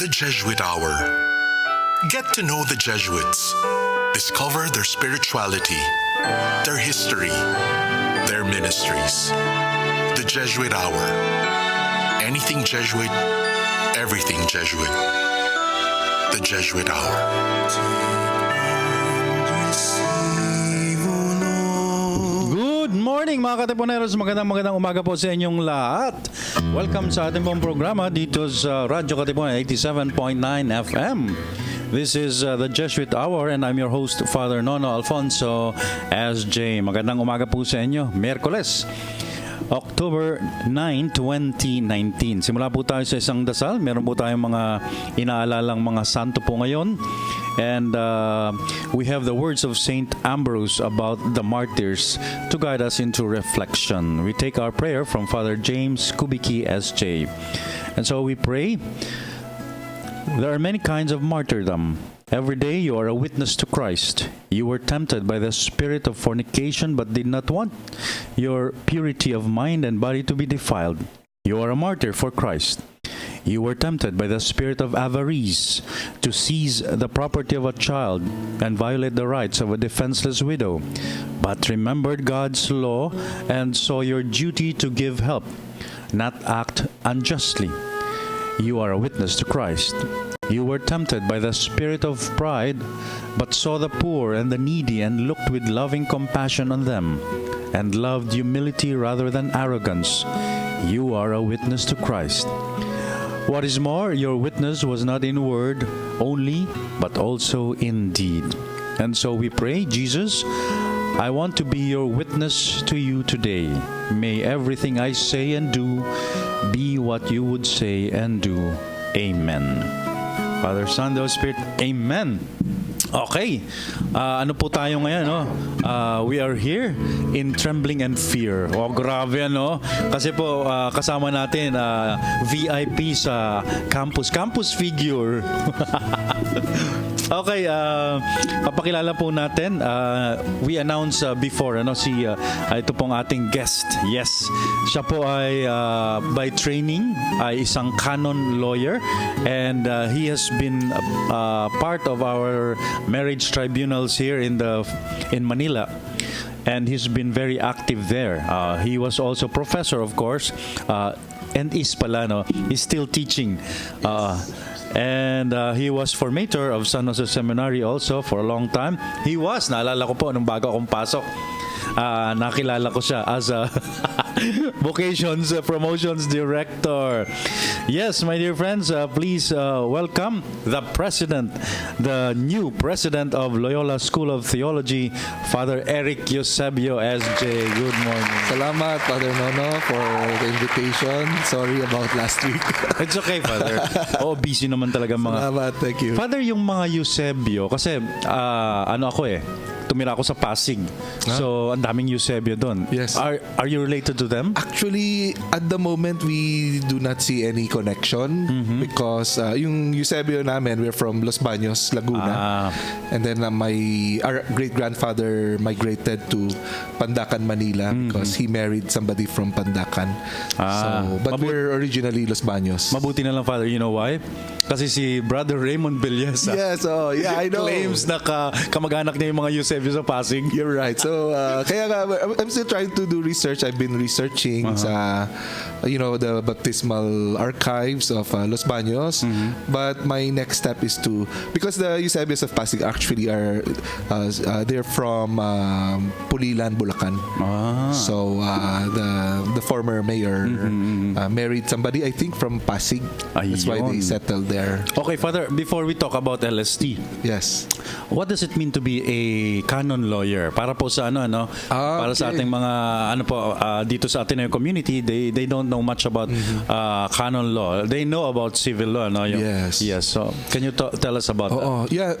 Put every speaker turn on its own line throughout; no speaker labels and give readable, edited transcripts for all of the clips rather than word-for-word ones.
The Jesuit Hour. Get to know the Jesuits. Discover their spirituality, their history, their ministries. The Jesuit Hour. Anything Jesuit, everything Jesuit. The Jesuit Hour.
Good morning mga katipuneros, magandang umaga po sa inyong lahat. Welcome sa ating pong programa dito sa Radyo Katipunan 87.9 FM. This is the Jesuit Hour and I'm your host, Father Nono Alfonso, SJ. Magandang umaga po sa inyo. Miyerkules, October 9, 2019. Simula po tayo sa isang dasal. Meron po tayong mga inaalalang mga santo po ngayon. And we have the words of Saint Ambrose about the martyrs to guide us into reflection. We take our prayer from Father James Kubicki, SJ. And so we pray. There are many kinds of martyrdom. Every day you are a witness to Christ. You were tempted by the spirit of fornication but did not want your purity of mind and body to be defiled. You are a martyr for Christ. You were tempted by the spirit of avarice to seize the property of a child and violate the rights of a defenseless widow, but remembered God's law and saw your duty to give help, not act unjustly. You are a witness to Christ. You were tempted by the spirit of pride, but saw the poor and the needy and looked with loving compassion on them, and loved humility rather than arrogance. You are a witness to Christ. What is more, your witness was not in word only, but also in deed. And so we pray, Jesus, I want to be your witness to you today. May everything I say and do be what you would say and do. Amen. Father, Son, the Holy Spirit. Amen. Okay. Ano po tayo ngayon, no? We are here in trembling and fear. Oh, grabe, ano? Kasi po, kasama natin, VIP sa campus. Campus figure. Okay, papakilala po natin. We announced before, ito pong ating guest. Yes, siya po ay by training ay isang canon lawyer, and he has been part of our marriage tribunals here in Manila. And he's been very active there. He was also professor, of course, and is pala, no? He's still teaching. And he was formator of San Jose Seminary also for a long time. Naalala ko po, nung bago akong pasok, nakilala ko siya as a vocations promotions director. Yes, my dear friends, please welcome the new president of Loyola School of Theology, Father Eusebio, SJ. Good morning.
Salamat, Father Nono, for the invitation. Sorry about last week.
It's okay, Father. Busy naman talaga mga...
Salamat, thank you.
Father, yung mga Eusebio, kasi tumira ako sa Pasig. So, ang daming Eusebio doon.
Yes.
Are you related to them?
Actually, at the moment, we do not see any connection because yung Eusebio namin, we're from Los Baños, Laguna. And then our great-grandfather migrated to Pandacan, Manila because he married somebody from Pandacan. But we're originally Los Baños.
Mabuti na lang, Father. You know why? Kasi si Brother Raymond Villesa
Yes, I know.
claims na kamag-anak niya yung mga Eusebio sa Pasig.
You're right. So, kaya nga, I'm still trying to do research. I've been researching sa, the baptismal archives of Los Baños. But my next step is because the Eusebios of Pasig actually are, they're from Pulilan, Bulacan. So, the former mayor married somebody, I think, from Pasig. That's why they settled there.
Okay, Father, before we talk about LST,
yes.
What does it mean to be a canon lawyer? Para po sa para sa ating mga dito sa Ateneo community, they don't know much about canon law. They know about civil law, no?
Yes.
Yes. So, can you tell us about that?
Yeah.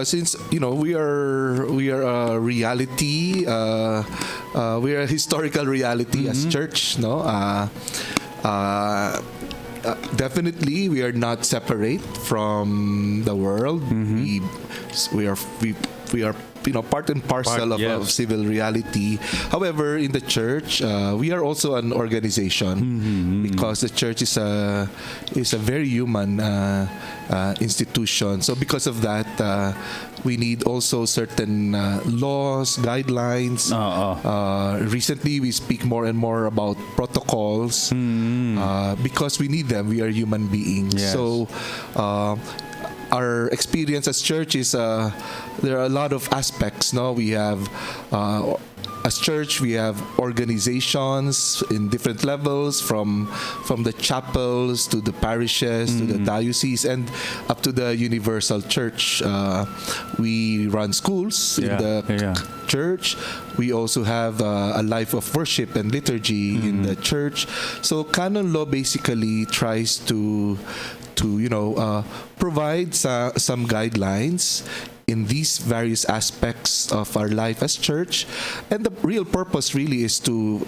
Since we are a reality, we are a historical reality as church, no. Definitely, we are not separate from the world. We we are part and parcel of civil reality. However, in the church, we are also an organization because the church is a very human institution. So because of that, we need also certain laws, guidelines. Recently, we speak more and more about protocols because we need them. We are human beings.
Yes.
So our experience as church is there are a lot of aspects. No, we have as church, we have organizations in different levels, from the chapels to the parishes to the diocese and up to the universal church. We run schools in the church. We also have a life of worship and liturgy in the church. So canon law basically tries to provide some guidelines in these various aspects of our life as church, and the real purpose really is to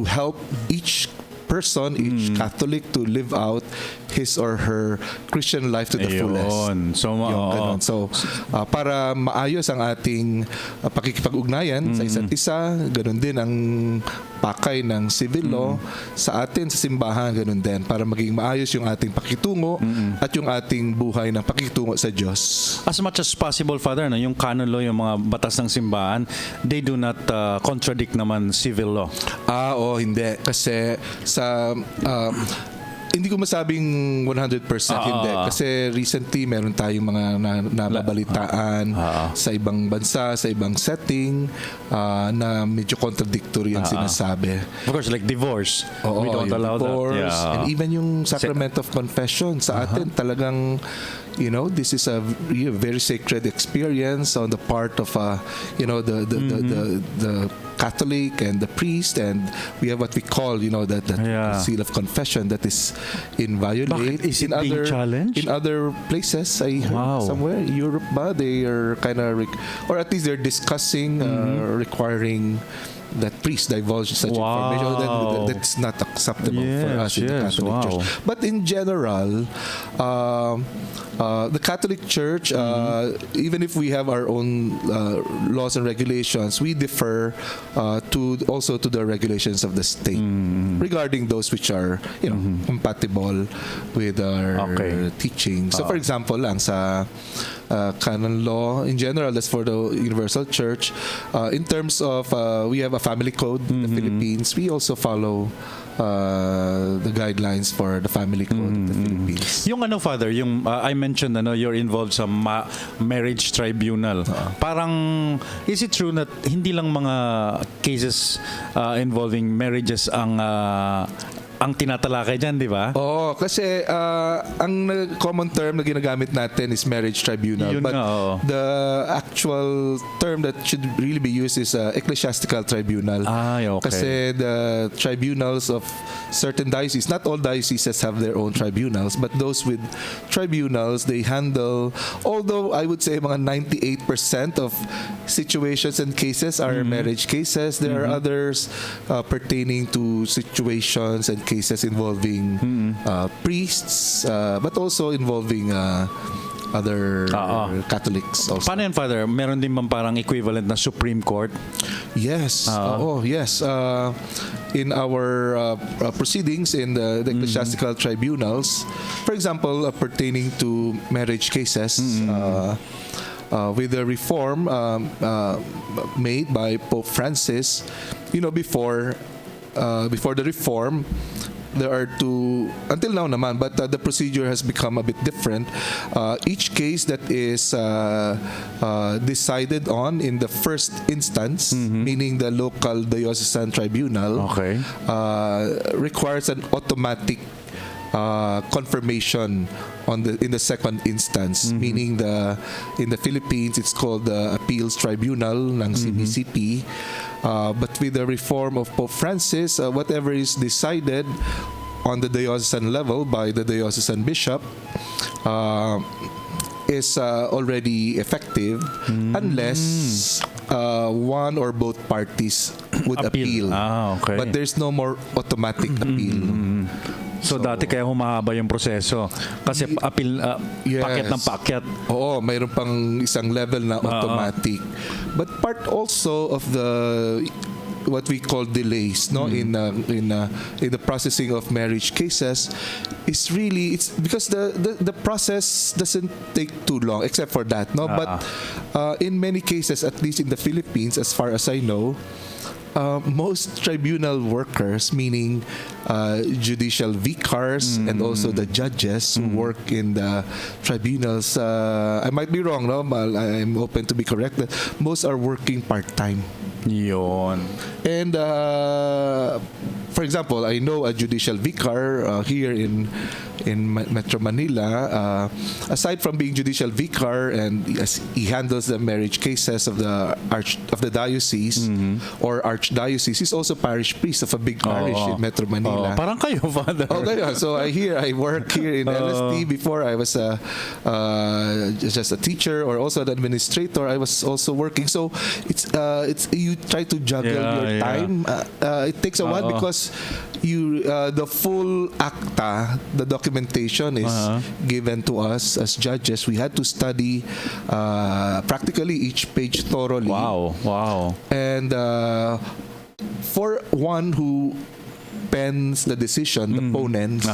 help each person, each Catholic, to live out his or her Christian life to the fullest. So, para maayos ang ating pakikipag-ugnayan sa isa't isa, ganun din ang pakay ng civil law sa atin sa simbahan, ganun din, para maging maayos yung ating pakitungo at yung ating buhay ng pakitungo sa Diyos.
As much as possible, Father, yung canon law, yung mga batas ng simbahan, they do not contradict naman civil law.
Hindi. Kasi sa hindi ko masabing 100% hindi. Kasi recently, meron tayong mga nababalitaan sa ibang bansa, sa ibang setting, na medyo contradictory ang sinasabi.
Of course, like divorce. We don't allow
divorce,
that.
And even yung sacrament of confession sa atin, talagang, this is a very sacred experience on the part of the Catholic and the priest, and we have what we call that seal of confession that is inviolate.
Bakit? Is it being challenged?
In other places, I heard somewhere, Europe they are kind of or at least they're discussing requiring that priest divulge such information. That's not acceptable for us in the Catholic Church. But in general, the Catholic Church, even if we have our own laws and regulations, we defer also to the regulations of the state regarding those which are compatible with our teaching. So, for example, lang sa canon law in general, that's for the Universal Church. In terms of we have a family code in the Philippines. We also follow the guidelines for the family code in the Philippines.
Yung Father, yung I mentioned you're involved sa marriage tribunal. Parang is it true that hindi lang mga cases involving marriages ang tinatalakay dyan, di ba?
Kasi ang common term na ginagamit natin is marriage tribunal. But the actual term that should really be used is ecclesiastical tribunal. Kasi the tribunals of certain dioceses, not all dioceses have their own tribunals, but those with tribunals, they handle, although I would say mga 98% of situations and cases are marriage cases, there are others pertaining to situations and cases involving priests, but also involving other Catholics also.
Paano yan, Father? Meron din bang parang equivalent na Supreme Court?
Yes. Yes. In our proceedings in the ecclesiastical tribunals, for example, pertaining to marriage cases, with the reform made by Pope Francis, before the reform, there are two, until now naman, but the procedure has become a bit different. Each case that is decided on in the first instance, meaning the local diocesan tribunal, requires an automatic confirmation in the second instance, meaning in the Philippines it's called the Appeals Tribunal ng CBCP. But with the reform of Pope Francis, whatever is decided on the diocesan level by the diocesan bishop is already effective unless one or both parties would appeal. But there's no more automatic appeal.
So dati kaya humahaba yung proseso kasi
Yes.
packet ng packet.
Oo, mayroon pang isang level na automatic. But part also of the what we call delays, no, in the processing of marriage cases is really, it's because the process doesn't take too long, except for that, no. But in many cases, at least in the Philippines, as far as I know, most tribunal workers, meaning judicial vicars and also the judges who work in the tribunals, I might be wrong, no? I'm open to be corrected. Most are working part-time.
Yun.
And for example, I know a judicial vicar here in Metro Manila. Aside from being judicial vicar, and he handles the marriage cases of the diocese or archdiocese, he's also parish priest of a big parish in Metro Manila.
Parang kayo, Father.
Okay, so I work here in LST. Before I was just a teacher or also an administrator. I was also working. So it's you try to juggle your time. It takes a while because the full acta, the documentation is given to us as judges. We had to study practically each page thoroughly.
Wow.
And for one who pens the decision, the opponents,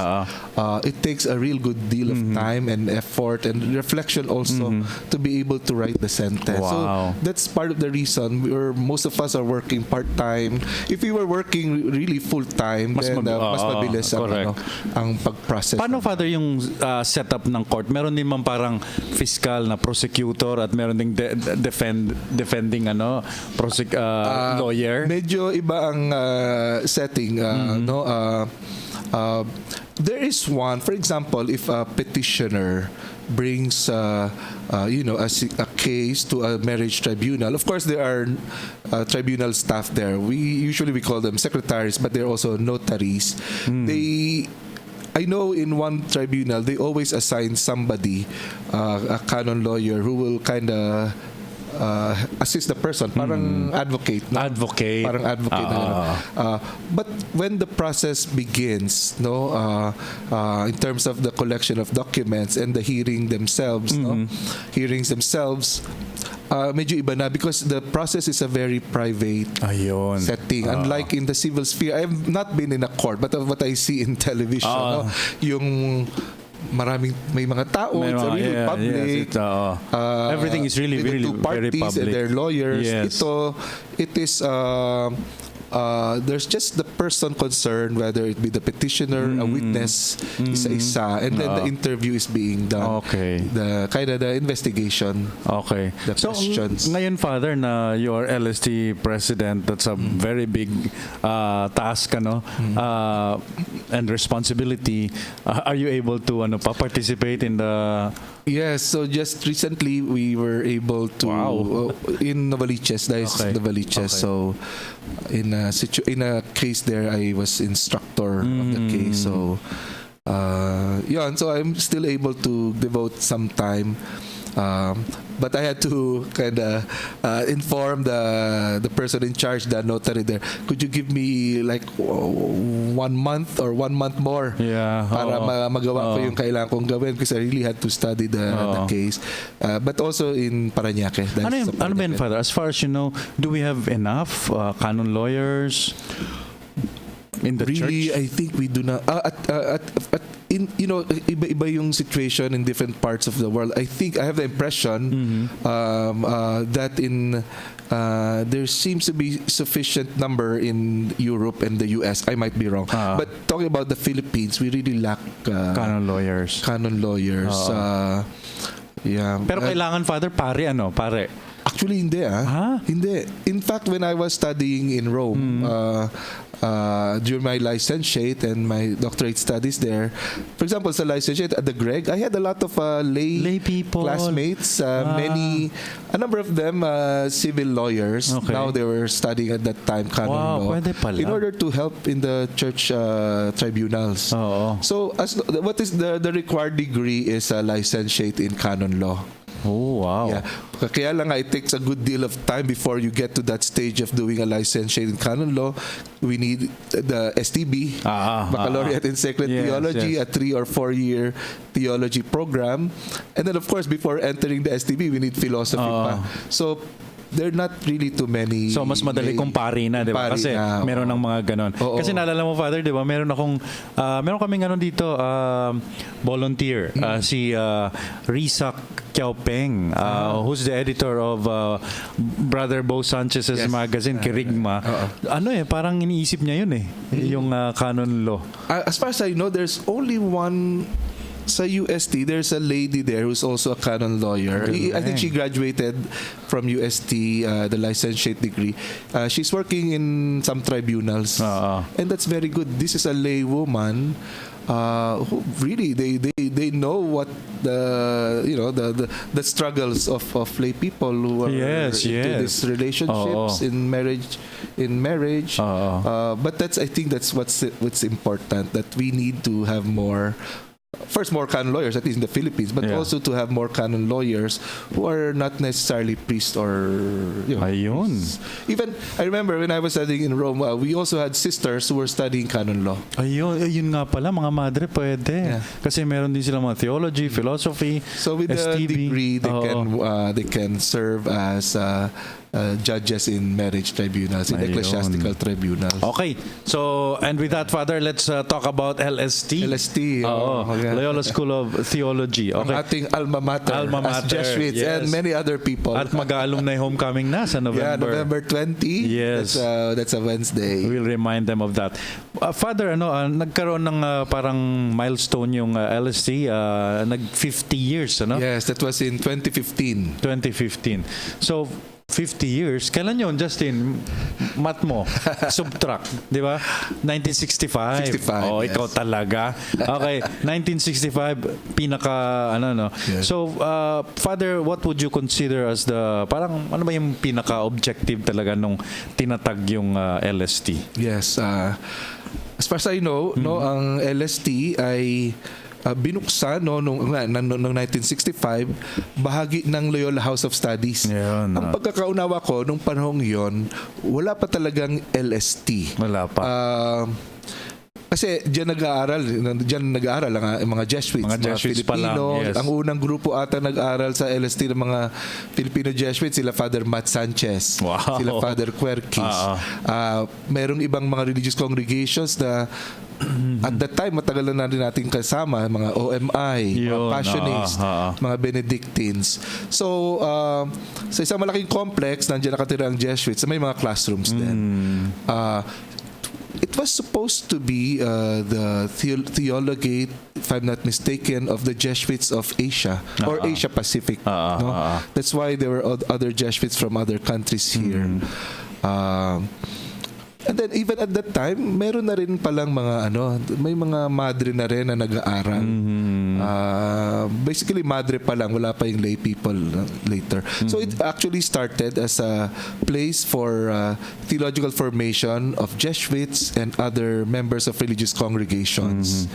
it takes a real good deal of time and effort and reflection also to be able to write the sentence.
Wow.
So that's part of the reason most of us are working part-time. If we were working really full-time, then mas mabilis ang pag-process.
Paano, Father, yung setup ng court? Meron din man parang fiscal na prosecutor at meron ding defending lawyer?
Medyo iba ang setting. There is one, for example, if a petitioner brings a case to a marriage tribunal. Of course, there are tribunal staff there. We call them secretaries, but they're also notaries. I know in one tribunal they always assign somebody, a canon lawyer, who will kind of assist the person, parang advocate. No? Parang advocate. But when the process begins, in terms of the collection of documents and the hearings themselves, medyo iba na because the process is a very private setting. Unlike in the civil sphere, I have not been in a court, but what I see in television, yung may mga tao, it's really public.
Everything is really, really
two parties
very public.
And their lawyers.
Yes.
It is there's just the person concerned, whether it be the petitioner, a witness, isa-isa, and then the interview is being done.
Okay.
The kind of the investigation.
Okay.
The questions.
Ngayon, Father, na you are LST president, that's a very big task, and responsibility. Are you able to participate in the...
Yes, so just recently we were able to in Novaliches, Novaliches. So in a case there, I was instructor of the case. So so I'm still able to devote some time. But I had to kind of inform the person in charge, the notary there. Could you give me like 1 month or 1 month more?
Yeah.
Para magawa ko yung kailangan kong gawin, because I really had to study the case. But also in Parañaque.
Ano ba, Father? As far as you know, do we have enough canon lawyers in the church?
Really, I think we do not. Iba yung situation in different parts of the world. I think I have the impression that there seems to be sufficient number in Europe and the US. I might be wrong. But talking about the Philippines, we really lack
canon lawyers.
Pero
kailangan, Father, pare.
Actually, hindi. Hindi. In fact, when I was studying in Rome, during my licentiate and my doctorate studies there, for example, sa licentiate at the Greg, I had a lot of lay
people,
classmates, a number of them civil lawyers.
Okay.
Now they were studying at that time canon law
pwede pala.
in order to help in the church tribunals. So what is the required degree is a licentiate in canon law.
Oh, wow.
Yeah. Kaya lang nga, it takes a good deal of time before you get to that stage of doing a licentiate in canon law. We need the STB, Baccalaureate in Sacred
Yes,
Theology,
yes.
a 3 or 4 year theology program. And then, of course, before entering the STB, we need philosophy pa. So, there are not really too many.
So mas madali kung pari na, 'di ba?
Pari
Kasi
na,
meron ng mga ganon.
Oo.
Kasi naalala mo, Father, 'di ba? Meron kaming ano dito, volunteer, si Risa Kiaopeng, who's the editor of Brother Bo Sanchez's
Yes.
magazine Kirigma. Ano parang iniisip niya 'yun yung canon law.
As far as I know, there's only one sa UST. There's a lady there who's also a canon lawyer. I think she graduated from UST, the licentiate degree. She's working in some tribunals, and that's very good. This is a lay woman who really they know what the struggles of lay people who are into these relationships in marriage. But I think that's what's important, that we need to have more canon lawyers, at least in the Philippines, but also to have more canon lawyers who are not necessarily priests or priests. Even I remember when I was studying in Rome, we also had sisters who were studying canon law.
Yun nga pala, mga madre pwede. Kasi meron din sila mga theology, philosophy,
so with
STB.
the degree, they can serve as judges in marriage tribunals, in ecclesiastical tribunals.
Okay. So, and with that, Father, let's talk about LST. Loyola School of Theology. Okay.
Ang ating alma mater as Jesuits and many other people.
At mag-alumni homecoming na sa November.
Yeah, November 20.
Yes.
That's a Wednesday.
We'll remind them of that. Father, nagkaroon ng parang milestone yung LST, nag 50 years, ano?
Yes, that was in 2015.
2015. So, 50 years. Kailan yun, Justin? Math mo. Subtract. Di ba? 1965.
65,
Oh,
yes.
ikaw talaga. Okay. 1965,
Yes.
So, Father, what would you consider as parang, ano ba yung pinaka-objective talaga nung tinatag yung LST?
Yes. As far as I know, ang LST ay binuksan noong 1965, bahagi ng Loyola House of Studies.
Yun,
Ang pagkakaunawa ko nung panahong yon, wala pa talagang LST.
Wala pa.
Kasi diyan nag-aaral ang mga Jesuits,
Mga Jesuits pa lang,
Filipino.
yes.
Ang unang grupo ata nag-aaral sa LST ng mga Filipino Jesuits, sila Father Matt Sanchez,
Wow.
sila Father Querquis. Merong ibang mga religious congregations na at that time matagal na rin natin kasama, mga OMI, mga Passionists, mga Benedictines. So sa isang malaking complex, nandiyan nakatira ang Jesuits, may mga classrooms din. It was supposed to be the theologate, if I'm not mistaken, of the Jesuits of Asia or Asia Pacific. That's why there were other Jesuits from other countries here. And then even at that time, meron na rin palang may mga madre na rin na nag-aaral. Basically, madre pa lang, wala pa yung lay people later. So it actually started as a place for theological formation of Jesuits and other members of religious congregations.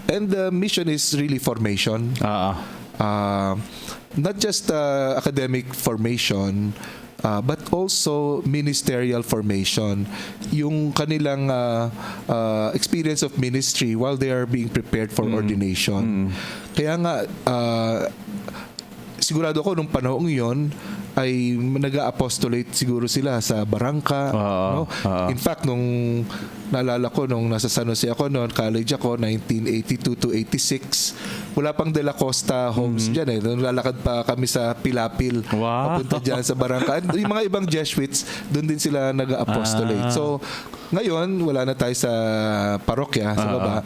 And the mission is really formation. Not just academic formation, but also ministerial formation, yung kanilang experience of ministry while they are being prepared for ordination. Kaya nga sigurado ako nung panahong yon ay nag-apostolate siguro sila sa barangka. In fact, nung naalala ko, nung nasa San Jose ako noon, college ako, 1982 to 86, wala pang De La Costa homes dyan eh. Lalakad pa kami sa Pilapil. Papunta dyan sa barangka. Yung mga ibang Jesuits, doon din sila nag-apostolate. So, ngayon, wala na tayo sa parokya, sa baba.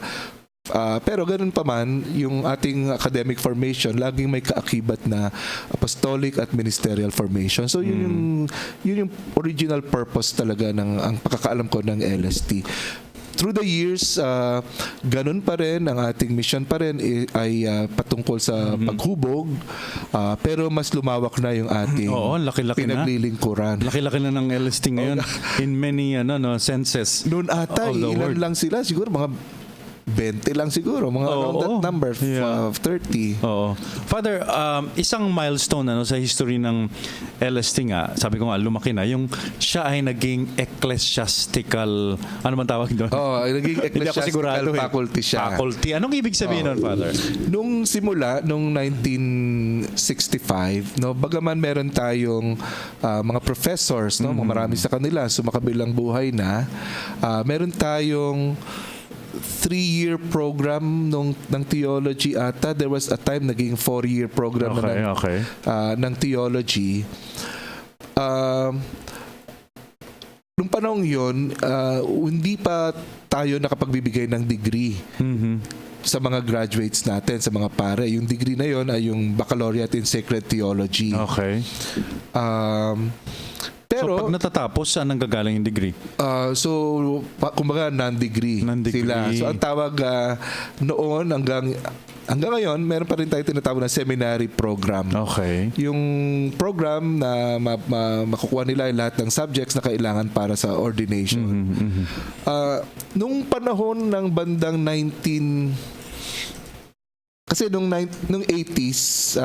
Pero ganun pa man, yung ating academic formation, laging may kaakibat na apostolic at ministerial formation. So yun yung original purpose talaga ng ang pagkakaalam ko ng LST. Through the years, ganun pa rin, ang ating mission pa rin ay patungkol sa paghubog, pero mas lumawak na yung ating
laki-laki
pinaglilingkuran.
Laki-laki na ng LST ngayon in many senses.
Noon ata, ilan lang sila, siguro mga 20 lang siguro, mga around that number, 30.
Oo. Father, isang milestone sa history ng LST nga, sabi ko nga, lumaki na, yung siya ay naging ecclesiastical, ano man tawag doon?
Naging ecclesiastical faculty siya.
Faculty. Anong ibig sabihin nun, Father?
Nung simula, nung 1965, bagaman meron tayong mga professors, marami sa kanila, sumakabilang buhay na, meron tayong 3-year program ng theology ata. There was a time naging 4-year program ng theology. Nung panahon yun, hindi pa tayo nakapagbibigay ng degree sa mga graduates natin, sa mga pare. Yung degree na yon ay yung Baccalaureate in Sacred Theology.
Okay.
Pero,
so pag natatapos, saan ang gagaling yung degree?
Kumbaga non-degree sila. So ang tawag noon hanggang ngayon, meron pa rin tayo tinatawag na seminary program.
Okay.
Yung program na makukuha nila yung lahat ng subjects na kailangan para sa ordination. Nung panahon ng bandang kasi nung 80s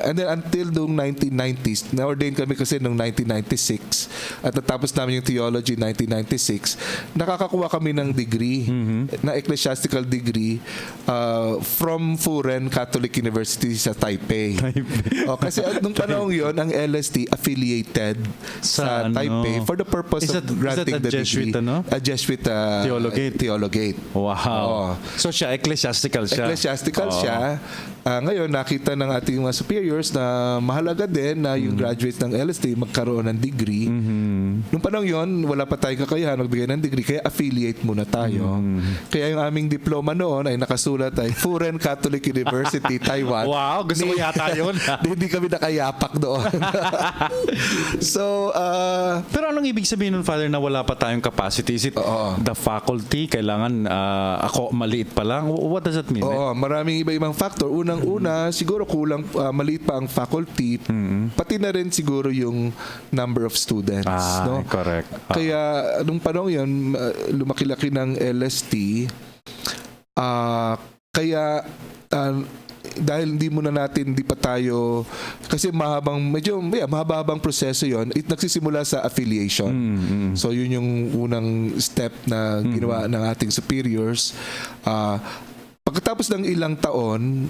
and then until nung 1990s, na-ordain kami kasi nung 1996 at natapos namin yung theology 1996, nakakakuha kami ng degree, na ecclesiastical degree from Furen Catholic University sa Taipei. Kasi nung panahon yon ang LST affiliated sa Taipei for the purpose of granting the
Jesuit,
degree. A Jesuit theologate.
Wow. So siya, ecclesiastical siya.
Ecclesiastical siya. Ngayon, nakita ng ating mga superiors na mahalaga din na yung graduates ng LST magkaroon ng degree. Nung panahon yon, wala pa tayong kakayahan magbigay ng degree, kaya affiliate muna tayo. Kaya yung aming diploma noon ay nakasulat ay Furen Catholic University, Taiwan.
Wow, gusto ko yata yun.
Hindi kami nakayapak doon. So,
pero anong ibig sabihin nun, Father, na wala pa tayong capacity? Is it the faculty? Kailangan ako maliit pa lang? What does that mean?
Maraming iba-ibang factor. Unang-una, siguro kulang, maliit pa ang faculty. Pati na rin siguro yung number of students.
Correct.
Kaya, nung panahon yun, lumaki-laki ng LST. Kaya, dahil hindi pa tayo, kasi mahaba-habang proseso yon, nagsisimula sa affiliation. So yun yung unang step na ginawa ng ating superiors. Pagkatapos ng ilang taon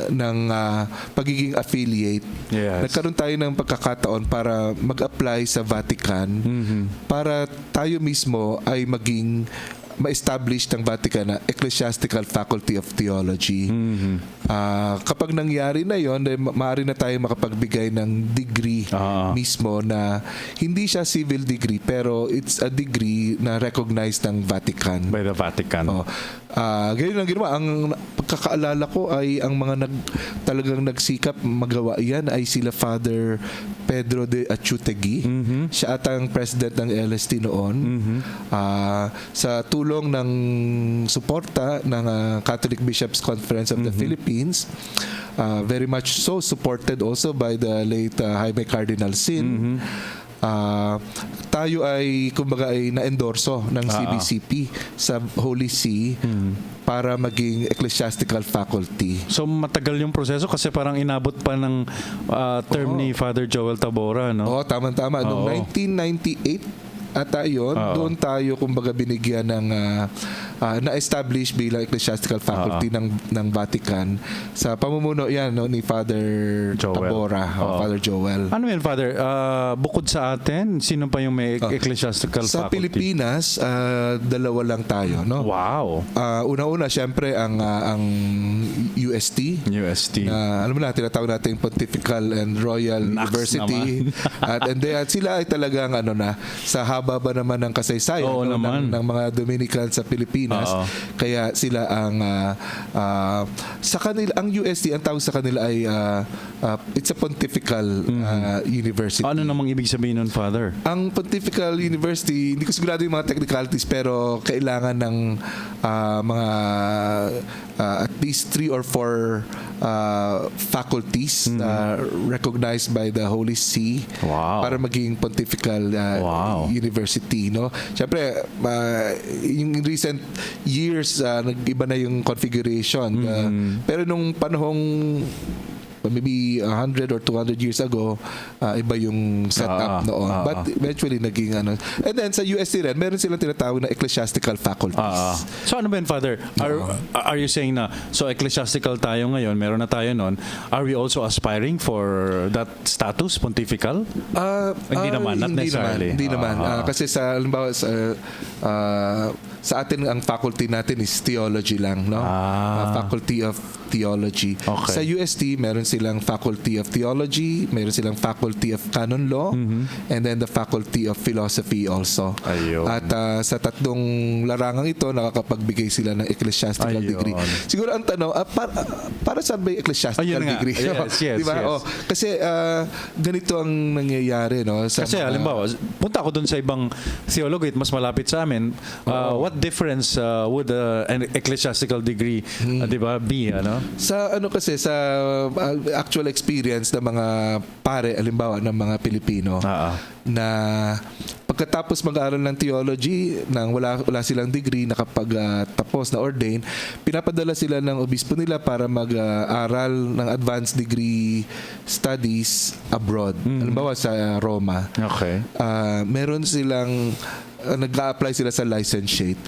ng pagiging affiliate, nagkaroon tayo ng pagkakataon para mag-apply sa Vatican para tayo mismo ay maging ma-establish ng Vatican na Ecclesiastical Faculty of Theology. Kapag nangyari na yon, maaari na tayo makapagbigay ng degree mismo na hindi siya civil degree pero it's a degree na recognized ng Vatican.
By the Vatican.
Ganyan lang ginawa. Ang pagkakaalala ko ay ang mga talagang nagsikap magawa yan ay sila Father Pedro de Achutegui. Siya ata ang president ng LST noon. Sa tulong ng suporta ng Catholic Bishops Conference of the Philippines, very much so supported also by the late Jaime Cardinal Sin. Tayo ay kumbaga ay na-endorso ng CBCP sa Holy See para maging ecclesiastical faculty.
So matagal yung proseso kasi parang inabot pa ng term ni Father Joel Tabora, no?
Tama-tama. Noong 1998 ata yun, doon tayo kumbaga binigyan ng na-establish bilang ecclesiastical faculty ng Vatican sa pamumuno yan ni Father Tabora, Father Joel.
Ano yan, Father? Bukod sa atin, sino pa yung may ecclesiastical faculty?
Sa Pilipinas, dalawa lang tayo, no?
Wow.
Una-una, syempre ang UST. Alam mo na, tinatawag natin Pontifical and Royal University. At sila ay talagang sa haba ba naman ng kasaysayan ng mga Dominican sa Pilipinas. Kaya sila ang sa kanila, ang UST, ang tawag sa kanila ay it's a pontifical university. Ano
namang ibig sabihin nun, Father?
Ang Pontifical University, hindi ko sigurado yung mga technicalities, pero kailangan ng mga at least 3 or 4 faculties recognized by the Holy See para maging pontifical university, no? Siyempre, yung recent years nag-iba na yung configuration. Pero nung panahong maybe 100 or 200 years ago, iba yung setup noon. But eventually, naging ano. And then, sa UST rin, meron silang tinatawag na ecclesiastical faculties.
So ano ba yun, Father? Are you saying na, so ecclesiastical tayo ngayon, meron na tayo noon, are we also aspiring for that status, pontifical? Hindi naman, not necessarily.
Hindi naman. Kasi sa, halimbawa, sa atin, ang faculty natin is theology lang, no? Faculty of Theology. Okay. Sa UST, meron silang Faculty of Theology, meron silang Faculty of Canon Law, and then the Faculty of Philosophy also.
Ayun.
At sa tatlong larangang ito, nakakapagbigay sila ng ecclesiastical degree. Siguro ang tanong, para saan ba yung ecclesiastical degree?
Yes,
diba?
yes.
Kasi ganito ang nangyayari, no?
Kasi halimbawa, punta ako dun sa ibang theology, mas malapit sa amin. What difference would an ecclesiastical degree, diba, be, ano?
Sa ano kasi sa actual experience ng mga pare, halimbawa ng mga Pilipino na pagkatapos mag-aaral ng theology nang wala silang degree, nakapag-tapos na ordain, pinapadala sila ng obispo nila para mag-aral ng advanced degree studies abroad. Halimbawa sa Roma.
Okay.
Meron silang nag-a-apply sila sa licentiate.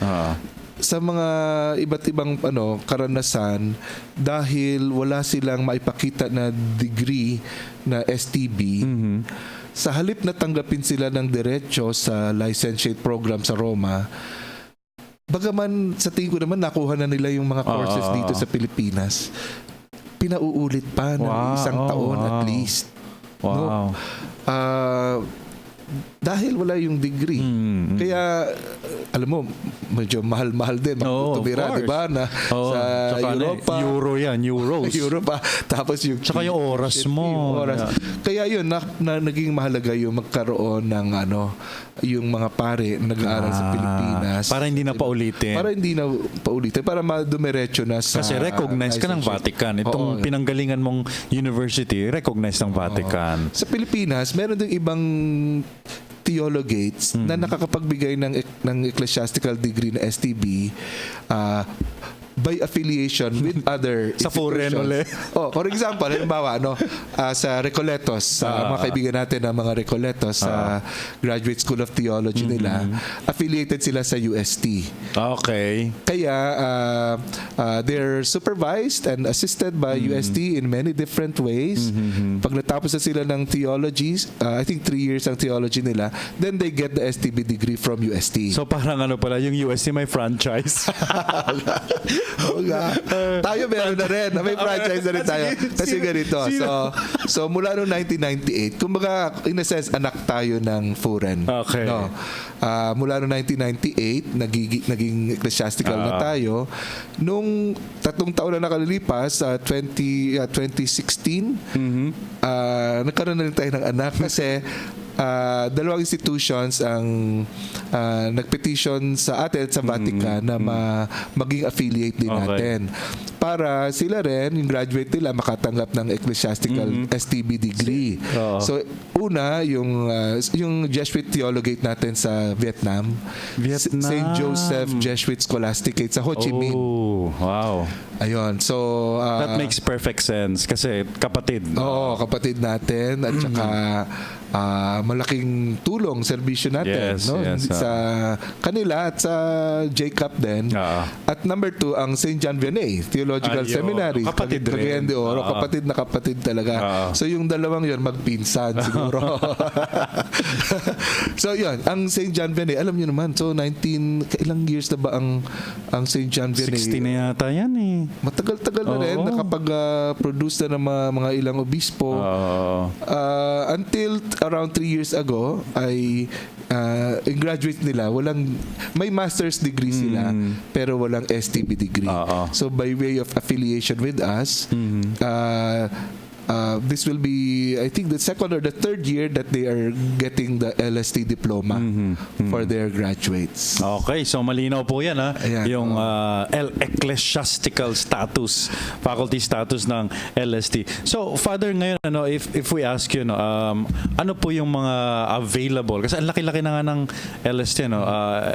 Sa mga iba't ibang karanasan, dahil wala silang maipakita na degree na STB, sa halip na tanggapin sila ng diretso sa licentiate program sa Roma, bagaman sa tingin ko naman nakuha na nila yung mga courses dito sa Pilipinas, pinauulit pa ng isang taon at least.
Wow.
No? Dahil wala yung degree. Kaya, alam mo, medyo mahal-mahal din. Tumira, di ba? Sa Europa.
Euro yan, euros.
Europa. Tapos yung...
Tsaka yung oras mo.
Kaya yun, naging mahalaga yung magkaroon ng yung mga pare na nag-aaral sa Pilipinas.
Para hindi na paulitin.
Para madumiretso na sa...
Kasi recognized ka ng Vatican. Itong pinanggalingan mong university, recognized ng Vatican.
Sa Pilipinas, meron ding ibang theologates na nakakapagbigay ng ecclesiastical degree na STB by affiliation with other
sa foreign ulit.
For example, halimbawa, sa Recoletos, mga kaibigan natin ng mga Recoletos sa Graduate School of Theology nila, affiliated sila sa UST.
Okay.
Kaya, they're supervised and assisted by UST in many different ways. Pag natapos na sila ng theology, I think 3 years ang theology nila, then they get the STB degree from UST.
So parang pala, yung UST may franchise.
Tayo meron na rin. May franchise na rin tayo. Kasi ganito. So mula noong 1998, kumbaga, in a sense, anak tayo ng Furen.
Okay.
No? Mula noong 1998, naging ecclesiastical na tayo. Nung 3 taon na nakalilipas, 2016, nagkaroon na rin tayo ng anak kasi dalawang institutions ang nagpetition sa atin at sa Vatican na maging affiliate din natin. Para sila rin, yung graduate nila, makatanggap ng ecclesiastical STB degree. So, una, yung Jesuit theologate natin sa Vietnam. St. Joseph Jesuit Scholasticate sa Ho Chi Minh.
Oh, wow.
Ayun. So,
that makes perfect sense kasi kapatid.
Oo, kapatid natin at saka malaking tulong, serbisyo natin sa kanila at sa JCAP din. At number 2, ang St. John Vianney Theological Seminary.
Kapatid rin.
Kapatid na kapatid talaga. So yung dalawang yun, magpinsan siguro. So yun, ang St. John Vianney, alam niyo naman, so ilang years na ba ang St. John Vianney?
60 na yata yan eh.
Matagal-tagal na rin, nakapag-produce na ng mga ilang obispo. Until around 3 years ago, yung graduate nila, may master's degree sila, pero walang STB degree. So by way of affiliation with us, this will be, I think, the second or the third year that they are getting the LST diploma for their graduates.
Okay, so malinaw po yan ha.
Ayan,
Yung ecclesiastical status, faculty status ng LST. So, Father, ngayon, if we ask you, ano po yung mga available? Kasi ang laki-laki na nga ng LST,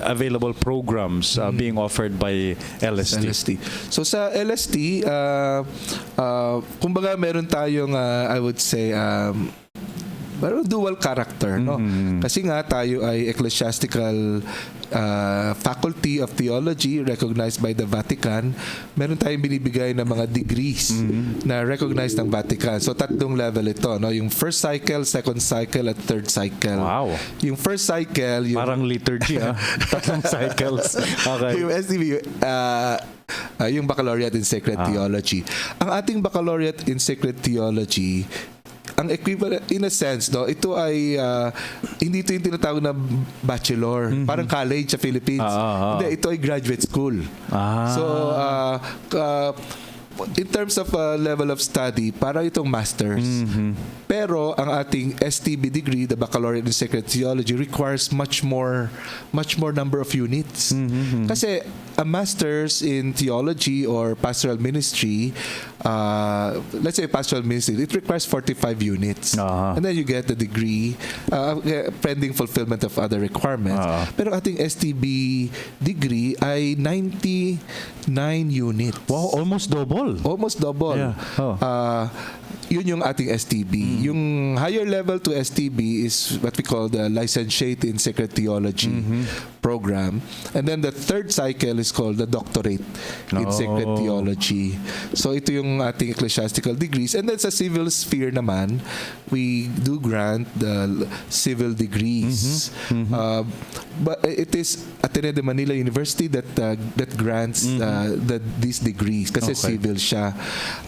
available programs being offered by LST.
So sa LST, kumbaga meron tayong, I would say, dual character, no? Kasi nga tayo ay ecclesiastical faculty of theology recognized by the Vatican. Meron tayong binibigay na mga degrees na recognized ng Vatican. So tatlong level ito, no? Yung first cycle, second cycle, at third cycle.
Wow.
Yung first cycle, yung
Parang liturgy, tatlong cycles. Okay.
yung STV, yung baccalaureate in sacred theology. Ang ating baccalaureate in sacred theology, ang equivalent, in a sense, no, ito ay hindi ito yung tinatawag na bachelor, parang college sa Philippines. Hindi, ito ay graduate school. So in terms of level of study, parang itong masters. Pero ang ating STB degree, the baccalaureate in sacred theology, requires much more number of units. Kasi a master's in theology or pastoral ministry, let's say pastoral ministry, it requires 45 units. And then you get the degree, pending fulfillment of other requirements. Pero ating STB degree ay 99 units.
Wow, almost double.
Almost double.
Yeah.
Yun yung ating STB. Yung higher level to STB is what we call the licentiate in sacred theology program. And then the third cycle is called the doctorate in sacred theology. So ito yung ating ecclesiastical degrees. And then sa civil sphere naman, we do grant the civil degrees. But it is Ateneo de Manila University that grants these degrees kasi civil siya.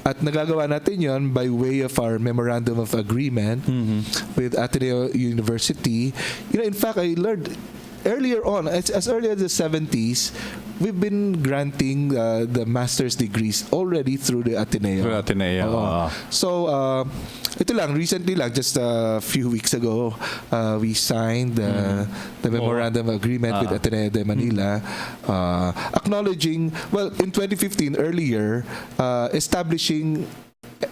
At nagagawa natin yon by way of our memorandum of agreement with Ateneo University. In fact, I learned earlier on, as early as the 70s, we've been granting the master's degrees already through the Ateneo.
Through Ateneo.
So, ito lang, recently lang, just a few weeks ago, we signed the memorandum of agreement with Ateneo de Manila, acknowledging, well, in 2015, earlier, establishing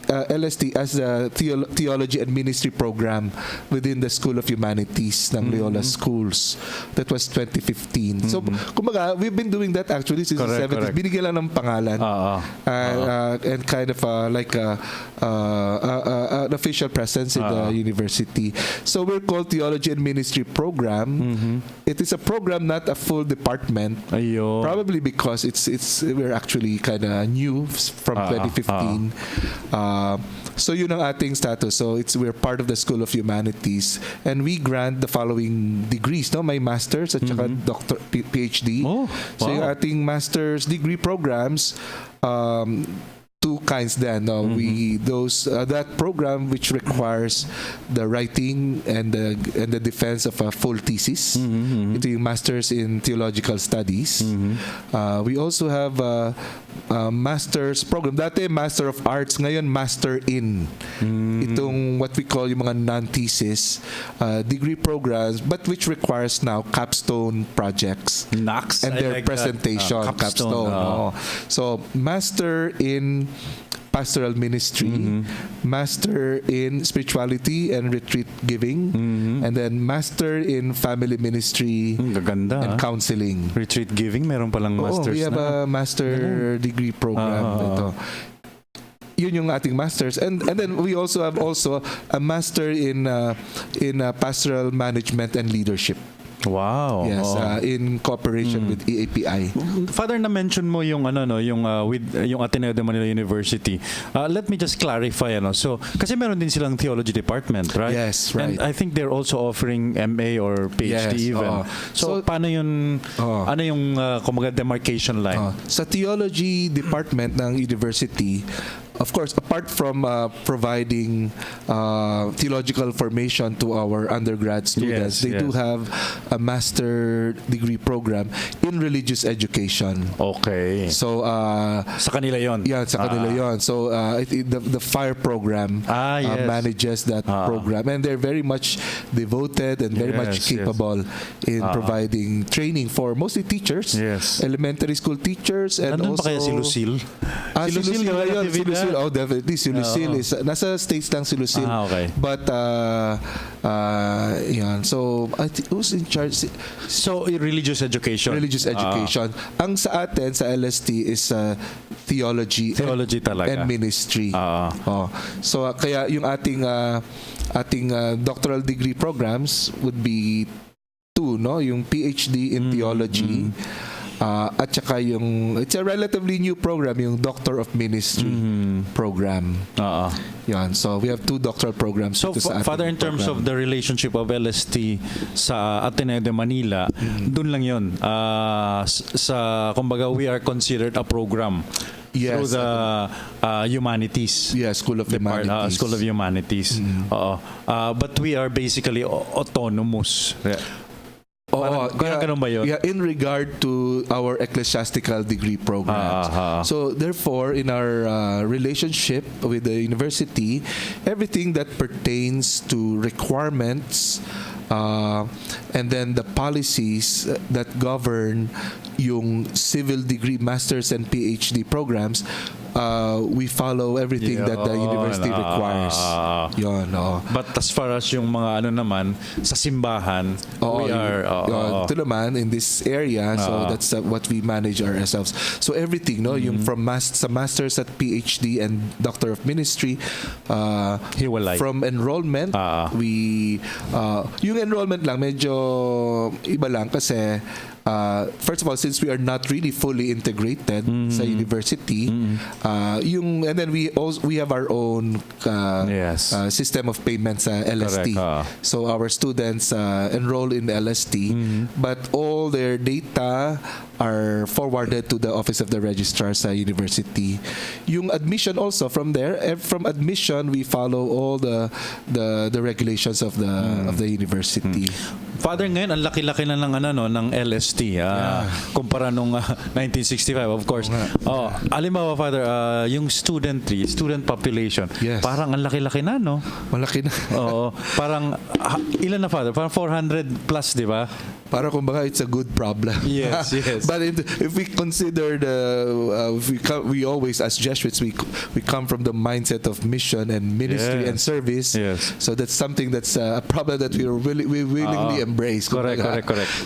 LST as a theology and ministry program within the School of Humanities ng Loyola Schools. That was 2015. So, kumbaga, we've been doing that actually since the 70s. Binigyan lang ng pangalan. And kind of like an official presence in the university. So, we're called Theology and Ministry Program. It is a program, not a full department. Probably because we're actually kind of new from 2015. So yun ang ating status. So we're part of the School of Humanities and we grant the following degrees, no? May master's at saka doctor PhD. So yung ating master's degree programs, two kinds then. No? That program which requires the writing and the defense of a full thesis. Ito yung Masters in Theological Studies. We also have a master's program. Dati Master of Arts, ngayon Master in. Itong what we call yung mga non-thesis degree programs, but which requires now capstone projects and their presentation. Capstone. So Master in Pastoral Ministry, Master in Spirituality and Retreat Giving, and then Master in Family Ministry and Counseling.
Retreat Giving, meron palang masters
we have
na.
a master degree program ito. Yun yung ating masters, and then we also have a master in pastoral management and leadership.
Wow.
Yes, in cooperation with EAPI.
Father, na-mention mo yung with yung Ateneo de Manila University. Let me just clarify So, kasi meron din silang theology department, right?
Yes, right.
And I think they're also offering MA or PhD even. So, paano yun ano yung kumaga demarcation line?
Sa theology department ng university, of course, apart from providing theological formation to our undergrad students, they do have a master degree program in religious education.
Okay.
So
Sa kanila yon.
yeah, sa kanila yon. So the FIRE program manages that program, and they're very much devoted and very much capable in providing training for mostly teachers, elementary school teachers, and
Nandun
also
pa kaya si Lucille?
Si Lucille ngayon, si Lucille, definitely. Si Lucille is, nasa States lang si Lucille.
Okay.
But, yan. So, I think, who's in charge?
So, religious education.
Religious education. Ang sa atin, sa LST, is theology
talaga.
and ministry. So, kaya yung ating doctoral degree programs would be two, no? Yung PhD in theology, at saka it's a relatively new program, yung Doctor of Ministry program. Yan. So we have two doctoral programs.
So Father, in terms of the relationship of LST sa Ateneo de Manila, dun lang yun. Kumbaga, we are considered a program. Through the humanities.
Yeah, School of Humanities.
School of Humanities. But we are basically autonomous. Ganun ba yun?
Yeah, in regard to our ecclesiastical degree programs. So therefore, in our relationship with the university, everything that pertains to requirements and then the policies that govern yung civil degree, masters and PhD programs, we follow everything that the university requires. But
as far as yung mga naman sa simbahan, we are
ito naman in this area, so that's what we manage ourselves. So everything, no, yung from sa masters at PhD and Doctor of Ministry, from enrollment, we yung enrollment lang medyo iba lang kasi first of all, since we are not really fully integrated sa university, and then we have our own system of payment sa LST. So our students enroll in LST, but all their data are forwarded to the Office of the Registrar sa university. Yung admission also from there, from admission we follow all the regulations of the university.
Father, ngayon ang laki-laki na ng LST kumpara nung 1965, of course. Halimbawa, Father, yung student population, parang ang laki-laki na, no?
Malaki na.
Parang ilan na, Father? Parang 400 plus, di ba?
Para kumbaga, it's a good problem.
Yes.
But if we consider we always, as Jesuits, we come from the mindset of mission and ministry and service. So that's something that's a problem that we willingly embrace.
Correct.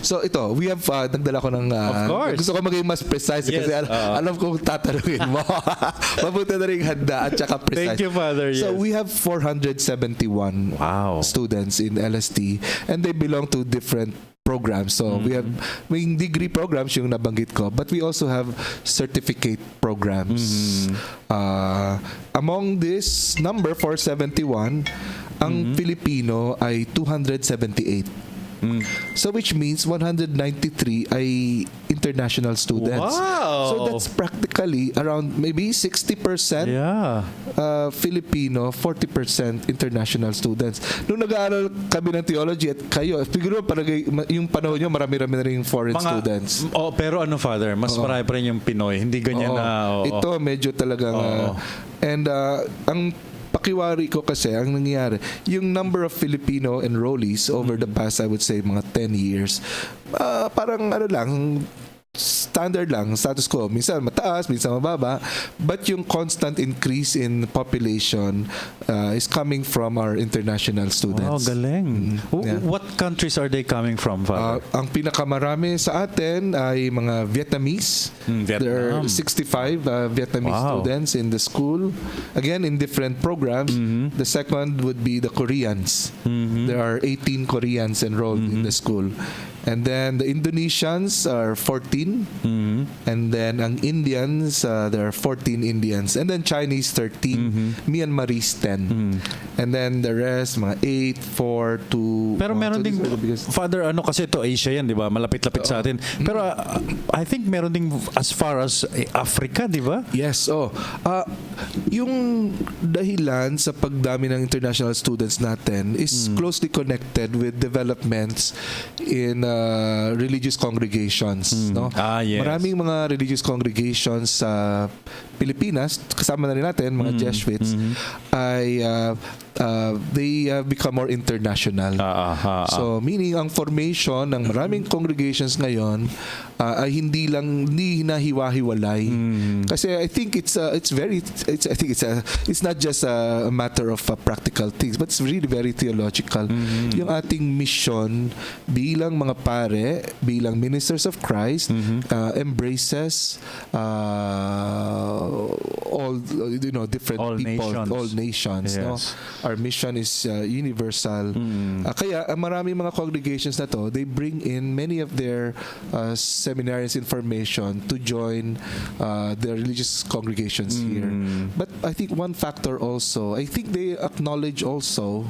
So ito, we have nagdala ko ng
of course.
Gusto ko maging mas precise kasi alam ko kung tatanungin mo. Mabuti na rin handa at saka precise.
Thank you, Father.
So we have 471 students in LST, and they belong to different programs. So we have degree programs yung nabanggit ko, but we also have certificate programs. Among this number 471, ang Filipino ay 278. So which means 193 ay international students.
Wow!
So that's practically around maybe 60% Filipino, 40% international students. Nung nag-aaral kami ng theology at kayo, siguro yung panahon nyo marami-rami na rin foreign students.
Pero Father, mas marami pa rin yung Pinoy. Hindi ganyan na.
Ito medyo talagang and ang pakiwari ko kasi ang nangyayari, yung number of Filipino enrollees over the past, I would say, mga 10 years, parang standard lang, status quo. Minsan mataas, minsan mababa. But yung constant increase in population is coming from our international students.
Galing. What countries are they coming from, Father?
Ang pinakamarami sa atin ay mga Vietnamese. There are 65 Vietnamese students in the school. Again, in different programs. The second would be the Koreans. There are 18 Koreans enrolled in the school. And then the Indonesians are 14. And then ang Indians, there are 14 Indians. And then Chinese, 13. Myanmarese, 10. And then the rest, mga 8, 4, 2.
Pero meron ding, Father, kasi ito Asia yan, di ba? Malapit-lapit sa atin. Pero I think meron ding as far as Africa, di ba?
Yes. yung dahilan sa pagdami ng international students natin is closely connected with developments in religious congregations. No?
Yes.
Maraming mga religious congregations sa Pilipinas, kasama na rin natin, mga Jesuits, ay they become more international. So, meaning ang formation ng maraming congregations ngayon ay hindi hinahiwa-hiwalay. Kasi I think it's not just a matter of practical things, but it's really very theological. Yung ating mission bilang mga pare, bilang ministers of Christ, embraces all different
All
people,
nations.
all nations.
Yes.
No? Our mission is universal. Kaya maraming mga congregations na to, they bring in many of their seminarians information to join the religious congregations here. But I think one factor also, I think they acknowledge also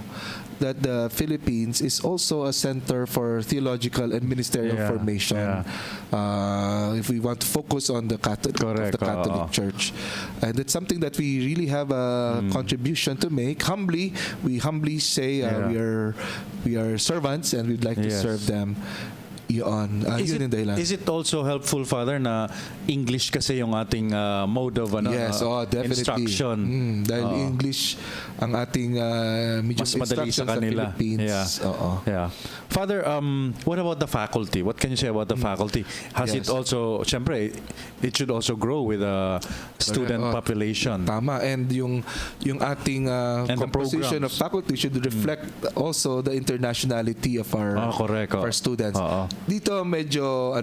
that the Philippines is also a center for theological and ministerial formation. If we want to focus on the Catholic Church, and it's something that we really have a contribution to make. We humbly say we are servants and we'd like to serve them. Yun yung dahilan.
Is it also helpful, Father, na English kasi yung ating mode of
definitely.
instruction?
Dahil English ang ating medium
Mas madali sa kanila.
Philippines.
Father, what about the faculty? What can you say about the faculty? Has it also, syempre, it should also grow with the student population.
Tama. And yung ating composition of faculty should reflect also the internationality of our students. Dito medyo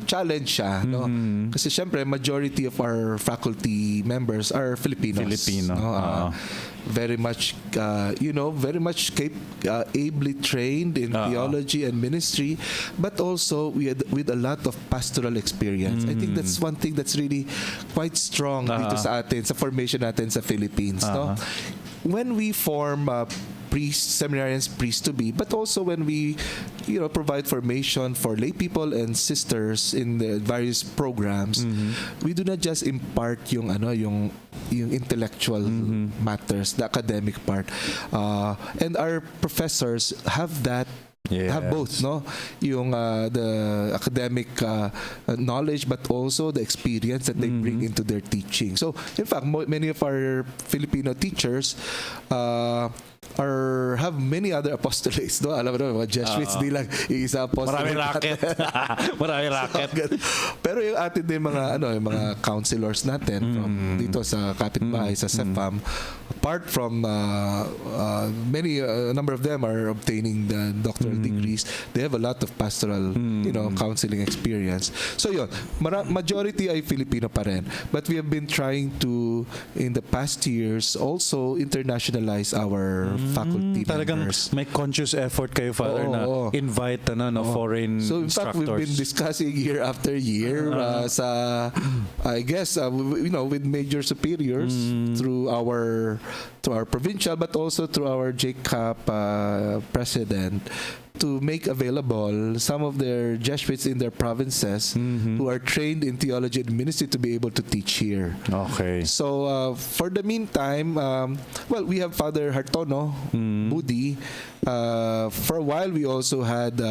challenge siya, no? Kasi syempre majority of our faculty members are Filipinos. Very much ably trained in theology and ministry, but also with a lot of pastoral experience. I think that's one thing that's really quite strong dito sa atin, sa formation natin sa Philippines. No? When we form seminarians, priest-to-be, but also when we provide formation for lay people and sisters in the various programs, we do not just impart yung intellectual matters, the academic part, and our professors have that. Have both, no? Yung the academic knowledge, but also the experience that they bring into their teaching. So, in fact, many of our Filipino teachers have many other apostolates, no? Alam mo naman, mga Jesuits, di lang isa apostolate.
Marami racket.
Pero yung atin din yung mga counselors natin from dito sa kapitbahay sa CEFAM, apart from a number of them are obtaining the doctoral degrees, they have a lot of pastoral counseling experience. So yun, majority ay Filipino pa rin, but we have been trying to in the past years also internationalize our faculty
Talagang
members.
may conscious effort kayo, Father, na invite foreign
So in fact,
instructors.
we've been discussing year after year I guess with major superiors through our provincial, but also through our JCAP president, to make available some of their Jesuits in their provinces who are trained in theology and ministry to be able to teach here.
Okay.
So for the meantime, we have Father Hartono, Budi. For a while, we also had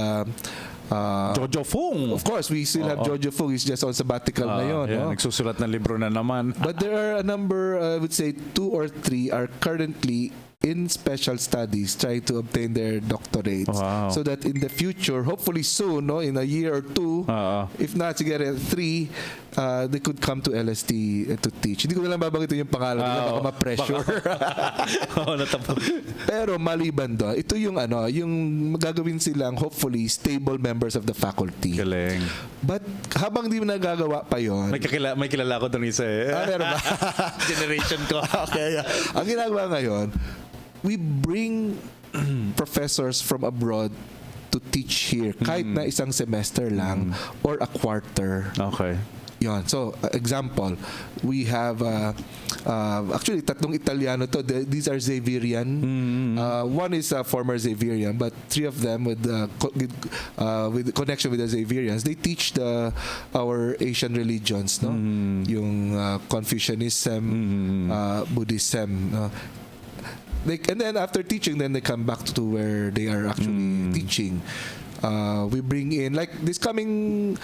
Jojo Fung.
Of course, we still have Jojo Fung. He's just on sabbatical ngayon. No?
Nagsusulat ng libro na naman.
But there are a number, I would say 2 or 3 are currently in special studies trying to obtain their doctorates. So that in the future, hopefully soon, in a year or 2, if not, siguro 3, they could come to LST to teach. Hindi ko na lang babangitin yung pangalan nila, baka ma-pressure. Pero maliban doon, ito yung magagawin silang hopefully stable members of the faculty.
Galing.
But habang di mo nagagawa pa yon,
may kilala ko doon isa eh.
Meron ba?
Generation ko.
Okay. Ang ginagawa ngayon, we bring professors from abroad to teach here, kahit na isang semester lang or a quarter.
Okay.
Yon. So, example, we have actually tatlong Italiano to. These are Xaverian. One is a former Xaverian, but three of them with connection with the Xaverians. They teach our Asian religions, no? Yung Confucianism, Buddhism. And then after teaching, then they come back to where they are actually teaching. We bring in, like this coming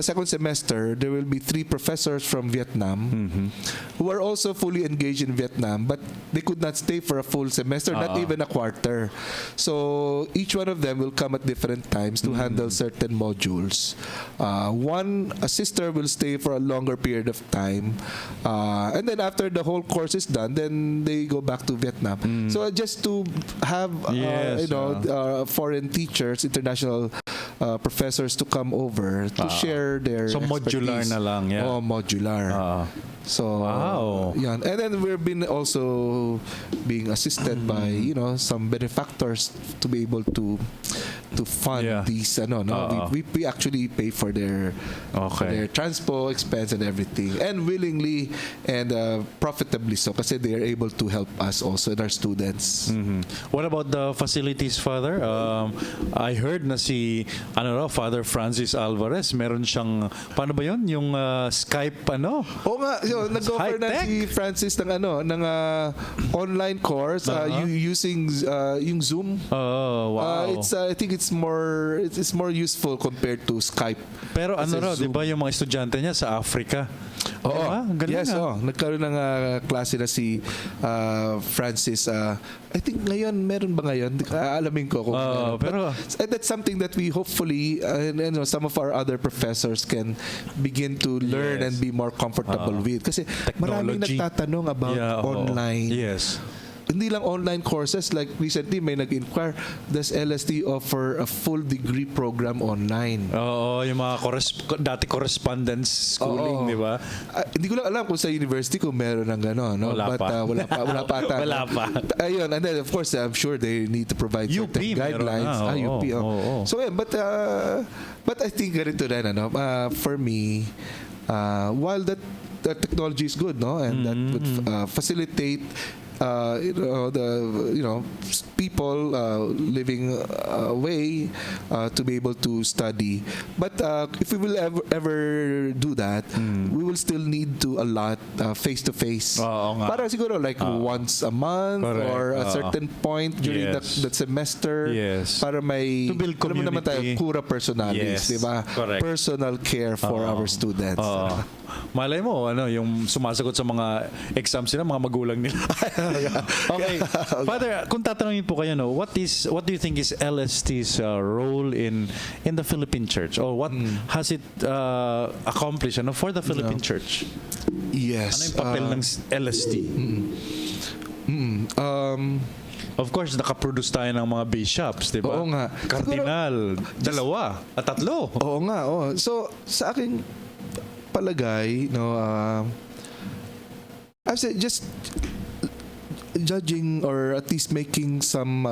second semester, there will be 3 professors from Vietnam who are also fully engaged in Vietnam, but they could not stay for a full semester, not even a quarter. So each one of them will come at different times to handle certain modules. A sister will stay for a longer period of time, and then after the whole course is done, then they go back to Vietnam. So just to have foreign teachers, international professors to come over to share their
modular
expertise.
na lang, yeah.
Oh, modular. So,
wow.
And then we've been also being assisted by, some benefactors to be able to fund these. We actually pay for their transpo expense and everything, and willingly and profitably so, kasi they are able to help us also and our students.
What about the facilities, Father? I heard na Father Francis Alvarez, meron siyang, paano ba yun? Yung Skype,
Oo nga, nag-offer na si Francis ng online course using yung Zoom.
Oh, wow.
I think it's more useful compared to Skype.
Pero di ba yung mga estudyante niya sa Africa?
Oo.
Diba?
Yes, nagkaroon ng klase na si Francis. I think ngayon, meron ba ngayon? Alamin ko kung pero that's something that we hopefully, some of our other professors can begin to learn and be more comfortable with. Kasi maraming nagtatanong about online.
Yes.
Hindi lang online courses, like recently may nag-inquire, does LST offer a full degree program online?
Oo, yung mga dati correspondence schooling, di ba?
Hindi ko lang alam kung sa university kung meron ng gano'n, no?
Wala pa.
Wala pa ata.
Wala pa.
Ayun, and then of course I'm sure they need to provide certain guidelines. UP. So yeah, but I think ganito rin, for me, while that technology is good, no, and that would facilitate people living away to be able to study. But if we will ever do that, we will still need to allot face-to-face. Para siguro like once a month. Correct. Or a certain point during that semester.
Yes.
Para may,
to build community.
Alam mo naman tayo, cura personalis, di ba? Personal care for our students.
Malay mo, yung sumasagot sa mga exams nila, mga magulang nila. Okay. Father, kung tatanungin po kayo, what do you think is LST's role in the Philippine Church? Or what has it accomplished for the Philippine Church?
Yes.
Ano yung papel ng LST? Of course, nakaproduce tayo ng mga bishops, di ba?
Oo nga.
Kardinal, 2 at 3.
Oo nga. So, sa aking palagay, I say just judging or at least making some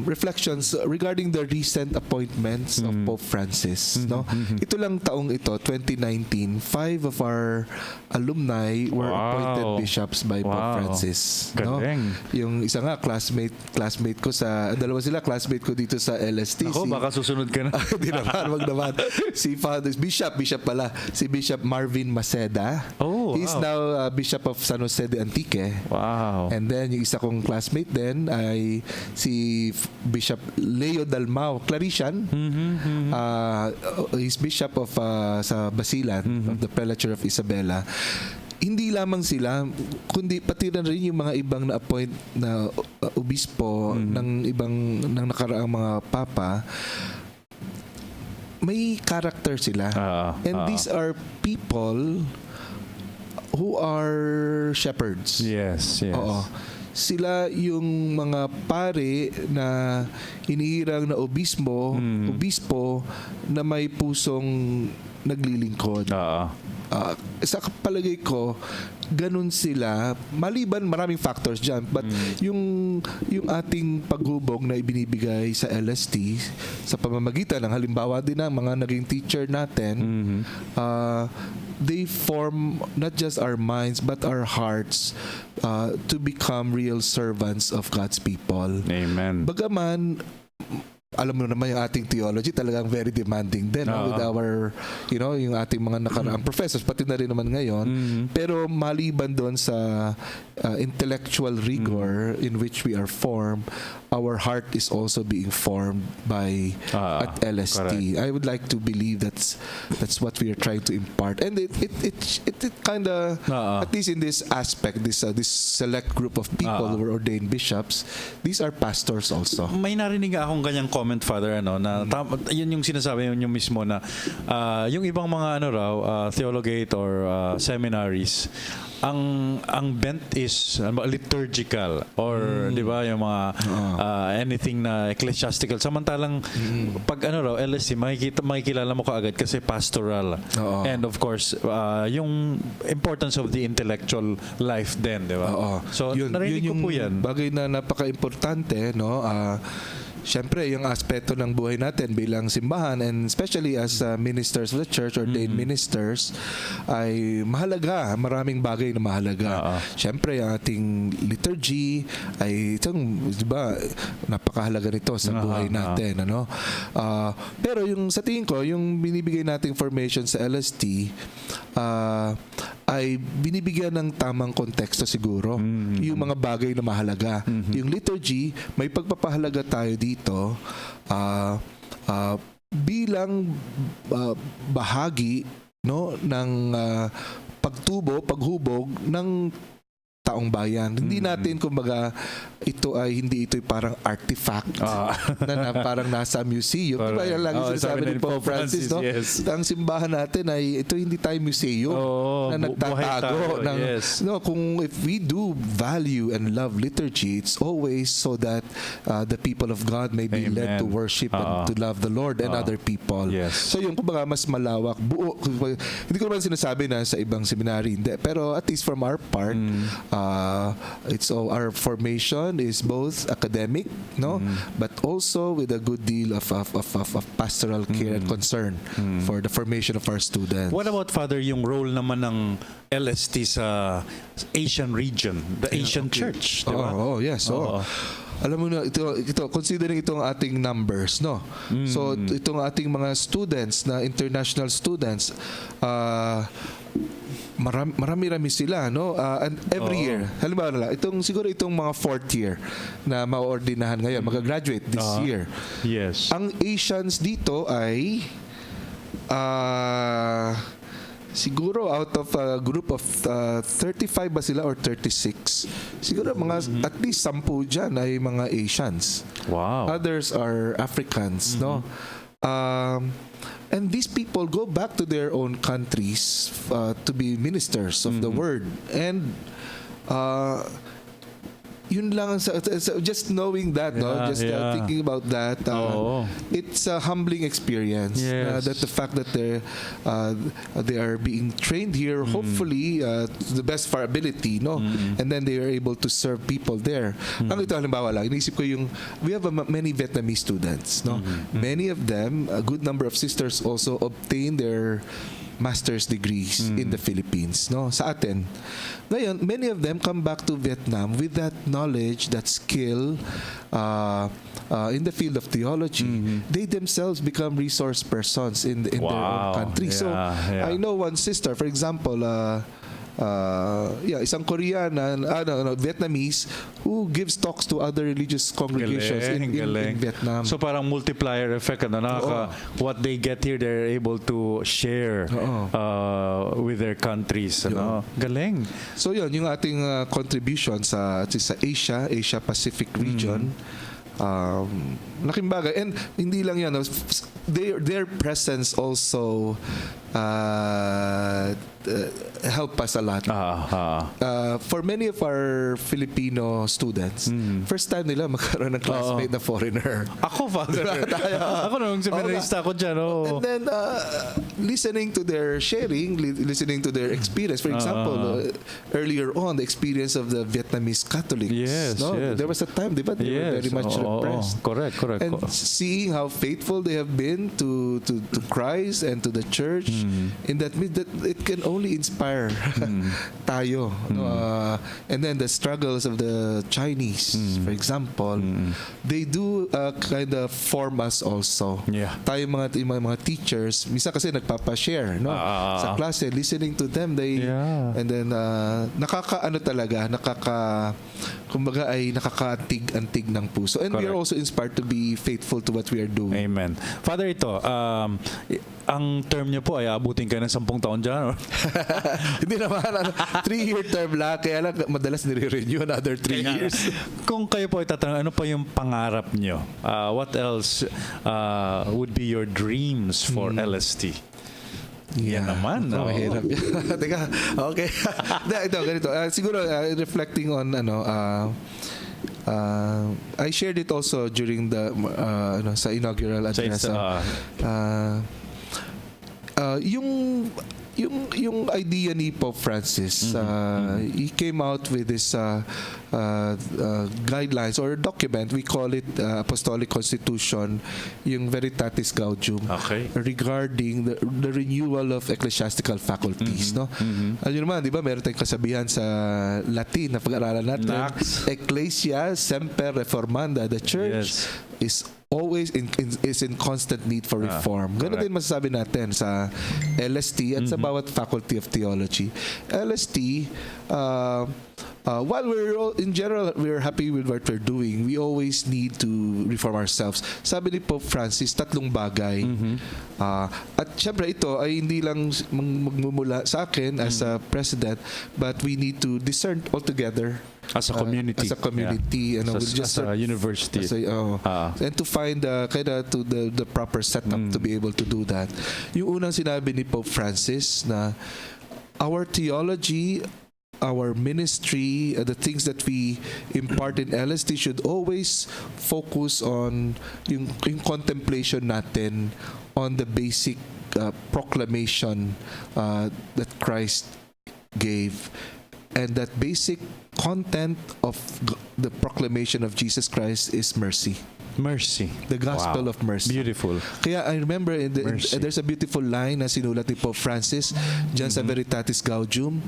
reflections regarding the recent appointments of Pope Francis. Ito lang taong ito, 2019, 5 of our alumni were appointed bishops by Pope Francis. Yung isa nga, classmate ko dalawa sila, classmate ko dito sa LST.
Ako, baka susunod ka na.
Hindi naman, wag naman. Si Bishop pala. Si Bishop Marvin Maceda. He's now Bishop of San Jose de Antique.
Wow.
And then yung isa kong classmate din ay si Bishop Leo Dalmau, Clarician. He's Bishop of sa Basilan of the Prelature of Isabela. Hindi lamang sila, kundi pati na rin yung mga ibang na-appoint na obispo ng nakaraang mga papa. May character sila. And these are people who are shepherds.
Yes.
Oo. Sila yung mga pare na hinihirang na obispo na may pusong naglilingkod. sa palagay ko, ganun sila. Maliban, maraming factors dyan. But yung ating paghubog na ibinibigay sa LST, sa pamamagitan ng halimbawa din ng mga naging teacher natin, they form not just our minds but our hearts to become real servants of God's people.
Amen.
Bagaman, alam mo naman yung ating theology talagang very demanding din with our, yung ating mga nakaraang professors, pati na rin naman ngayon. Pero maliban doon sa intellectual rigor in which we are formed, our heart is also being formed by at LST. Correct. I would like to believe that's what we are trying to impart, and it kind of at least in this aspect, this select group of people who were ordained bishops, these are pastors also.
May narinig akong ganyang comment, Father, na yun yung sinasabi yun yung mismo na yung ibang mga theologate or seminaries, ang bent is liturgical or di ba yung mga anything na ecclesiastical, samantalang pag LSC makikilala mo kaagad kasi pastoral, and of course yung importance of the intellectual life din, di ba? So narinig ko po yan,
bagay na napaka-importante, Siyempre, yung aspeto ng buhay natin bilang simbahan, and especially as ministers of the church, ordained ministers, ay mahalaga. Maraming bagay na mahalaga. Siyempre, ang ating liturgy ay di ba, napakahalaga nito sa buhay natin. Pero yung sa tingin ko, yung binibigay nating formation sa LST, ay binibigyan ng tamang konteksto siguro. Yung mga bagay na mahalaga. Yung liturgy, may pagpapahalaga tayo dito bilang bahagi ng paghubog ng taong bayan. Hindi natin, kumbaga, hindi ito'y parang artifact na parang nasa museum. Diba yung lagi sinasabi ni Pope Francis,
yes.
Ang simbahan natin ay ito hindi tayo museum na nagtatago. Kung if we do value and love liturgy, it's always so that the people of God may be led to worship and to love the Lord and other people.
Yes.
So yung kumbaga mas malawak, buo. Hindi ko naman sinasabi na sa ibang seminary, hindi. Pero at least from our part, our formation is both academic, but also with a good deal of pastoral care and concern for the formation of our students.
What about, Father, yung role naman ng LST sa Asian region, the Asian Church, di ba?
Yes. Alam mo na, ito considering itong ating numbers, So itong ating mga students na international students, marami sila, and every year, halimbawa na lang, siguro itong mga fourth year na maordinahan ngayon, mag-graduate this year.
Yes.
Ang Asians dito ay siguro out of a group of 35 ba sila or 36, siguro mga at least 10 dyan ay mga Asians.
Wow.
Others are Africans, and these people go back to their own countries to be ministers of the word. And yun lang, just knowing that, thinking about that, it's a humbling experience.
Yes.
That the fact that they are being trained here, hopefully to the best of our ability, and then they are able to serve people there. Ang ito, halimbawa lang, inisip ko we have many Vietnamese students, Many of them, a good number of sisters also obtain their master's degrees in the Philippines, sa atin. Ngayon, many of them come back to Vietnam with that knowledge, that skill in the field of theology. They themselves become resource persons in their own country. So, I know one sister, for example, isang Korean, Vietnamese, who gives talks to other religious congregations in Vietnam.
So parang multiplier effect, what they get here, they're able to share with their countries. Galing.
So yun, yung ating contribution sa Asia Pacific region. Laking bagay. And hindi lang yan, their presence also help us a lot. For many of our Filipino students, first time nila magkaroon ng classmate na foreigner.
Ako, Father. Ako nung seminarista ako dyan.
And then, listening to their sharing, listening to their experience. For example, earlier on, the experience of the Vietnamese Catholics.
Yes,
no?
yes.
There was a time, di ba? They were very much repressed.
Correct.
And seeing how faithful they have been to Christ and to the church, in that means that it can only inspire tayo. No? And then the struggles of the Chinese, for example, they do kind of form us also.
Yeah.
Tayo mga teachers, minsan kasi nagpapa-share, no? Sa klase, listening to them, and then kumbaga ay nakakaantig-antig ng puso. And we are also inspired to be faithful to what we are doing.
Amen. Father, ito, ang term niyo po ay abutin kayo ng 10 taon dyan, or?
Hindi naman, 3-year term lang, kaya lang madalas nire-renew another 3 years.
Kung kayo po itatanong, ano pa yung pangarap niyo? What else would be your dreams for LST? Yan naman.
Mahirap yan. Teka, okay. Ito, ganito. Siguro, reflecting on, I shared it also during the, sa inaugural address. Yung idea ni Pope Francis, he came out with this guidelines or document, we call it Apostolic Constitution, yung Veritatis Gaudium, regarding the renewal of ecclesiastical faculties. No? Alam naman, di ba, meron tayong kasabihan sa Latin na pag-aralan natin, Ecclesia Semper Reformanda, the church is always in constant need for reform. Ganun din masasabi natin sa LST at sa bawat faculty of theology. LST, while in general we're happy with what we're doing, we always need to reform ourselves. Sabi ni Pope Francis, 3 bagay. At syempre ito ay hindi lang magmumula sa akin as a president, but we need to discern altogether.
As a community.
And
as a university.
And to find the proper setup to be able to do that. Yung unang sinabi ni Pope Francis na our theology, our ministry, the things that we impart in LST should always focus on yung contemplation natin on the basic proclamation that Christ gave. And that basic content of the proclamation of Jesus Christ is mercy.
Mercy.
The gospel of mercy.
Beautiful.
Kaya I remember there's a beautiful line na sinulat ni Pope Francis dyan sa Veritatis Gaudium.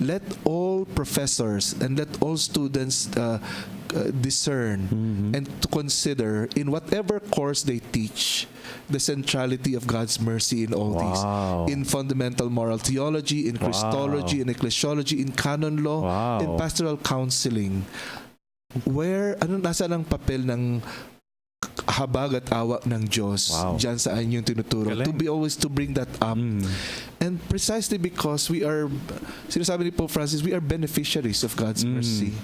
Let all professors and let all students discern and to consider in whatever course they teach the centrality of God's mercy in all these. In fundamental moral theology, in Christology, in ecclesiology, in canon law, in pastoral counseling. Where, nasaan ang papel ng habag at awa ng Diyos dyan sa inyong tinuturo. To be always to bring that up. And precisely because we are, sinasabi ni Pope Francis, we are beneficiaries of God's mercy.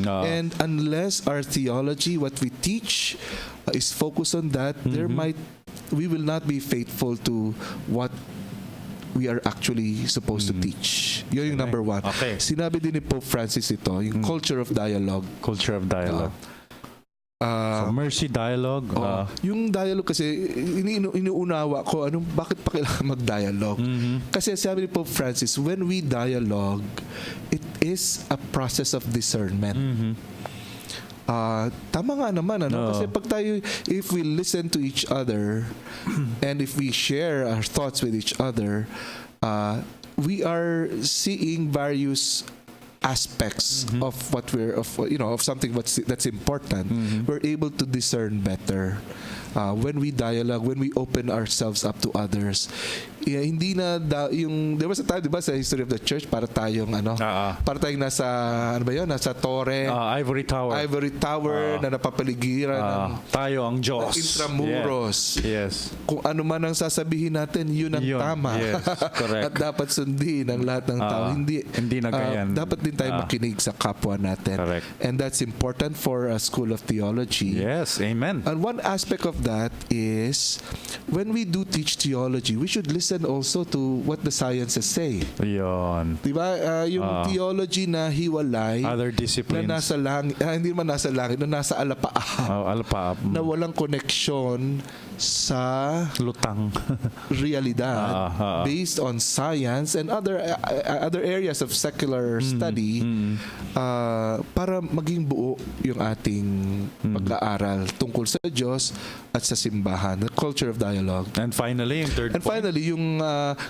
And unless our theology, what we teach, is focused on that, we will not be faithful to what we are actually supposed to teach. Yun yung number 1. Sinabi din ni Pope Francis ito, yung culture of dialogue.
Culture of dialogue. So mercy dialogue.
Yung dialogue kasi inuunawa ko bakit pa kailangan mag-dialogue. Kasi sabi ni Pope Francis, when we dialogue, it is a process of discernment. Tama nga naman kasi pag tayo, if we listen to each other and if we share our thoughts with each other, we are seeing various aspects of what of something that's important. We're able to discern better when we dialogue, when we open ourselves up to others. Hindi na there was a time, 'di ba, sa history of the church, para tayong para tayong nasa nasa torre,
Ivory
Tower na napapaligiran ng
tayo ang Diyos,
intramuros.
Yes.
Kung ano man ang sasabihin natin, yun ang tama.
Yes, correct.
At dapat sundin ng lahat ng tao. Hindi
na ganyan.
Dapat din tayo makinig sa kapwa natin.
Correct.
And that's important for a School of Theology.
Yes, amen.
And one aspect of that is when we do teach theology, we should listen also to what the sciences say.
Yun.
Diba? Yung theology na hiwalay,
Other disciplines.
na nasa langit, hindi man nasa langit, na nasa alapaap,
Alpaap.
na walang koneksyon sa
Lutang.
realidad based on science and other areas of secular study para maging buo yung ating pag-aaral tungkol sa Diyos at sa simbahan, the culture of dialogue.
And finally, yung third
And finally, yung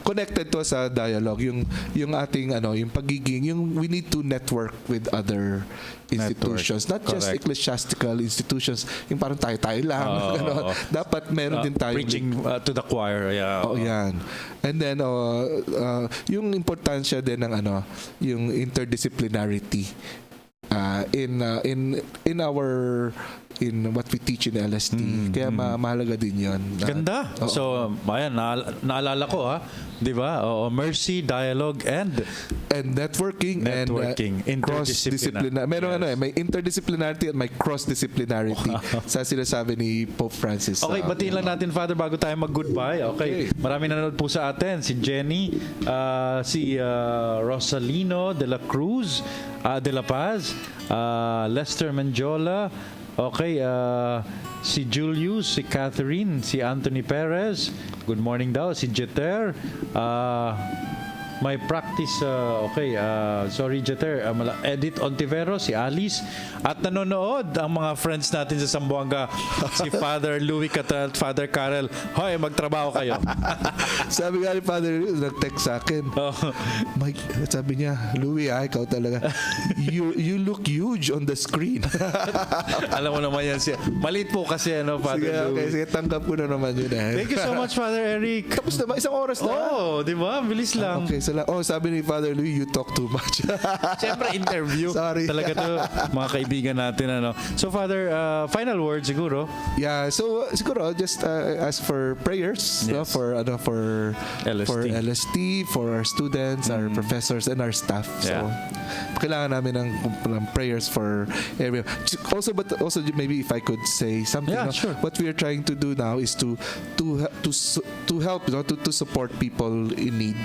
connected to sa dialogue, yung ating yung pagiging, yung we need to network with other institutions, not just
Correct.
ecclesiastical institutions, yung parang tayo-tayo lang. Dapat meron din tayo
preaching to the choir. Yeah.
Oh, yan. And then yung importansya din ng yung interdisciplinarity in what we teach in LST. Kaya mahalaga din 'yon.
Ganda. So, ayan, naalala ko 'di ba? Mercy, dialogue and
networking and
interdisciplinary.
Meron may interdisciplinarity at may cross-disciplinarity sa sinasabi ni Pope Francis.
Okay, batiin lang natin, Father, bago tayo mag-goodbye. Okay. Maraming nanonood po sa atin. Si Jenny, si Rosalino de la Cruz, de la Paz, Lester Manjola, okay, si Julius, si Catherine, si Anthony Perez, good morning daw, si Jeter, my practice, sorry Jeter, Edith Ontivero, si Alice, at nanonood ang mga friends natin sa Zamboanga, si Father Louis Catral, Father Karel, hoy, magtrabaho kayo.
Sabi nga ni Father Louis, nag-text sa akin. Mike, sabi niya, Louis, ikaw talaga. You look huge on the screen.
Alam mo naman yan siya. Maliit po kasi, Father
Sige,
Louis.
okay, sige, tanggap ko na naman yun.
Thank you so much, Father Eric.
Tapos na ba? Isang oras na?
Di ba? Bilis lang.
Okay, sabi ni Father Louis, you talk too much.
Siyempre, interview.
Sorry.
Talaga to, mga kaibigan natin. So, Father, final word siguro.
Yeah, so siguro just ask for prayers,
Yes.
for
LST.
for LST, for our students, our professors, and our staff. So kailangan namin ng prayers for everyone. But also maybe if I could say something.
Yeah, sure.
What we are trying to do now is to help, to support people in need.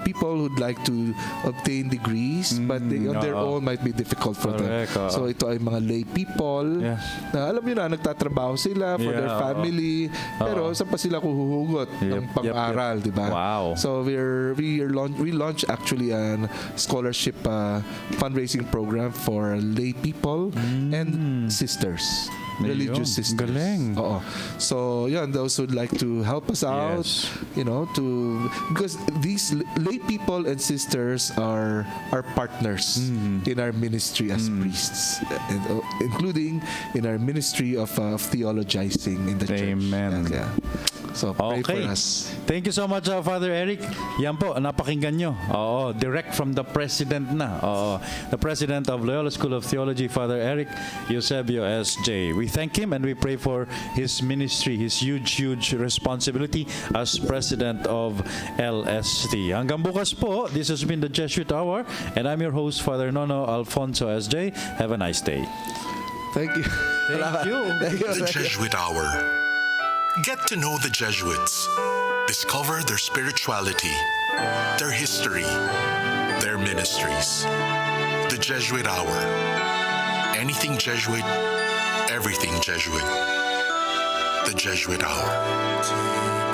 People who'd like to obtain degrees, but they, on their own might be difficult for them. So ito ay mga lay people na alam niyo na nagtatrabaho sila for their family, pero saan pa sila kuhuhugot ng pang-aral, di ba?
Wow.
So we launch actually a scholarship fundraising program for lay people and sisters. Religious sisters.
Galing.
So, those who'd like to help us out, because these lay people and sisters are our partners in our ministry as priests, including in our ministry of theologizing in the church.
Amen.
So, pray for us.
Thank you so much, Father Eric. Yan po, napakinggan nyo. Direct from the President na. The President of Loyola School of Theology, Father Eric Eusebio, S.J. We thank him and we pray for his ministry, his huge responsibility as President of LST. Hanggang bukas po, this has been the Jesuit Hour, and I'm your host, Father Nono Alfonso, S.J. Have a nice day.
Thank you.
Thank you.
The Jesuit Hour. Get to know the Jesuits. Discover their spirituality, their history, their ministries. The Jesuit Hour. Anything Jesuit, everything Jesuit. The Jesuit Hour.